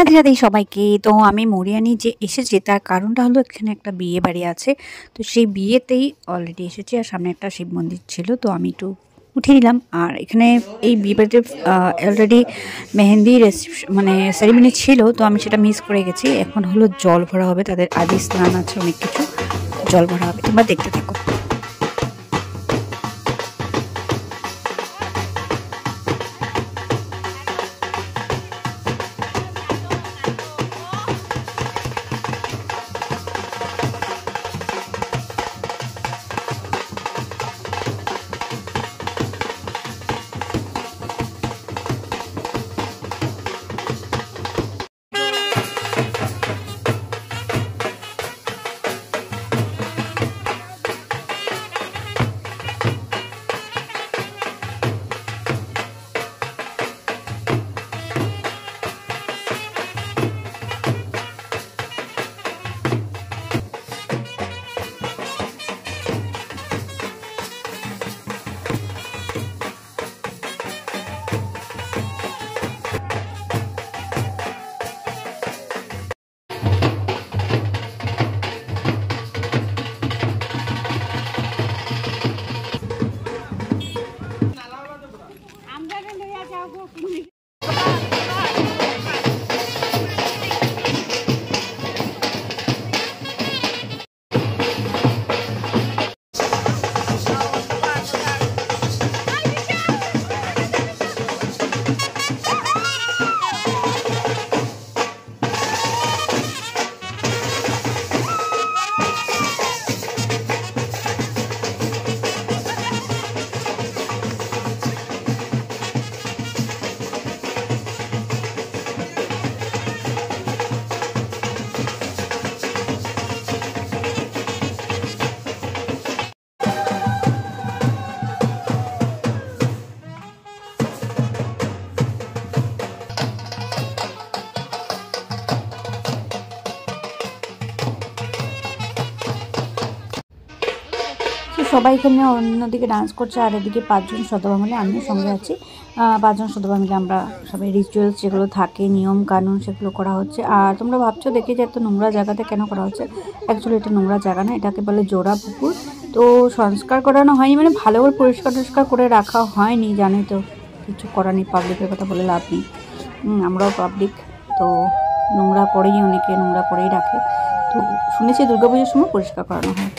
রাধে রাধে সবাইকে। তো আমি মরিয়ানি যে এসেছি তার কারণটা হলো এখানে একটা বিয়ে বাড়ি আছে। তো সেই বিয়েতেই অলরেডি এসেছি আর সামনে একটা শিব মন্দির ছিল, তো আমি একটু উঠে নিলাম। আর এখানে এই বিয়ে বাড়িতে অলরেডি মেহেন্দি মানে সেরিমনি ছিল, তো আমি সেটা মিস করে গেছি। এখন হলো জল ভরা হবে, তাদের আদি স্নান আছে, অনেক কিছু জল ভরা হবে, তোমরা দেখতে থাকো। সবাই এখানে অন্যদিকে ডান্স করছে, আর এদিকে 5জন সদবা মিলে, আমিও সঙ্গে আছি। 5জন সদবা মিলে আমরা সবাই রিচুয়ালস যেগুলো থাকে, নিয়ম কানুন, সেগুলো করা হচ্ছে। আর তোমরা ভাবছো দেখে যে এত নোংরা জায়গাতে কেন করা হচ্ছে, অ্যাকচুয়ালি এটা নোংরা জায়গা না, এটাকে বলে জোড়া পুকুর। তো সংস্কার করানো হয়নি, মানে ভালো করে পরিষ্কার করে রাখা হয়নি, জানোই তো, কিছু করার নেই, পাবলিকের কথা বলে লাভ নেই। আমরাও পাবলিক, তো নোংরা করেই, অনেকে নোংরা করেই রাখে। তো শুনেছি দুর্গাপুজোর সময় পরিষ্কার করানো হয়।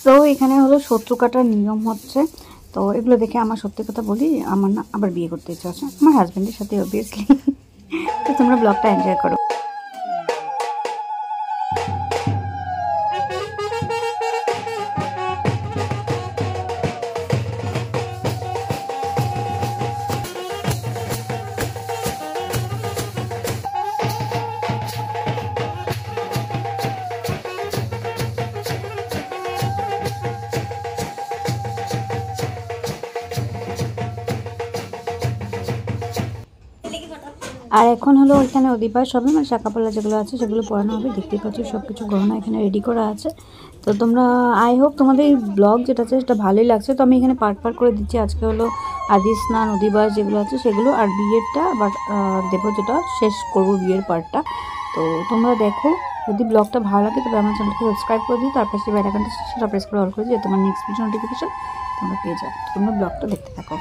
তো এখানে হলো শত্রু কাটার নিয়ম হচ্ছে। তো এগুলো দেখে আমার সত্যি কথা বলি, আমার না আবার বিয়ে করতে ইচ্ছা আছে, আমার হাজব্যান্ডের সাথে অবভিয়াসলি। তো তোমরা ব্লগটা এনজয় করো। আর এখন হলো এখানে অধিবাস হবে, মানে শাঁখাপলা যেগুলো আছে সেগুলো পড়ানো হবে। দেখতেই পাচ্ছ সব কিছু গহনা এখানে রেডি করা আছে। তো তোমরা, আই হোপ তোমাদের এই ব্লগ যেটা আছে সেটা ভালোই লাগছে। তো আমি এখানে পার্ট করে দিচ্ছি। আজকে হলো আদি স্নান, অধিবাস যেগুলো আছে সেগুলো, আর বিয়েরটা আবার দেবো, যেটা শেষ করবো বিয়ের পার্টটা। তো তোমরা দেখো, যদি ব্লগটা ভালো লাগে তবে আমার চ্যানেলকে সাবস্ক্রাইব করে দিও, তারপর সেই বেল আইকনটা সেটা প্রেস করে অল করে দিও, তোমার নেক্সট ভিডিও নোটিফিকেশন তোমরা পেয়ে যাও। তোমরা ব্লগটা দেখতে থাকো।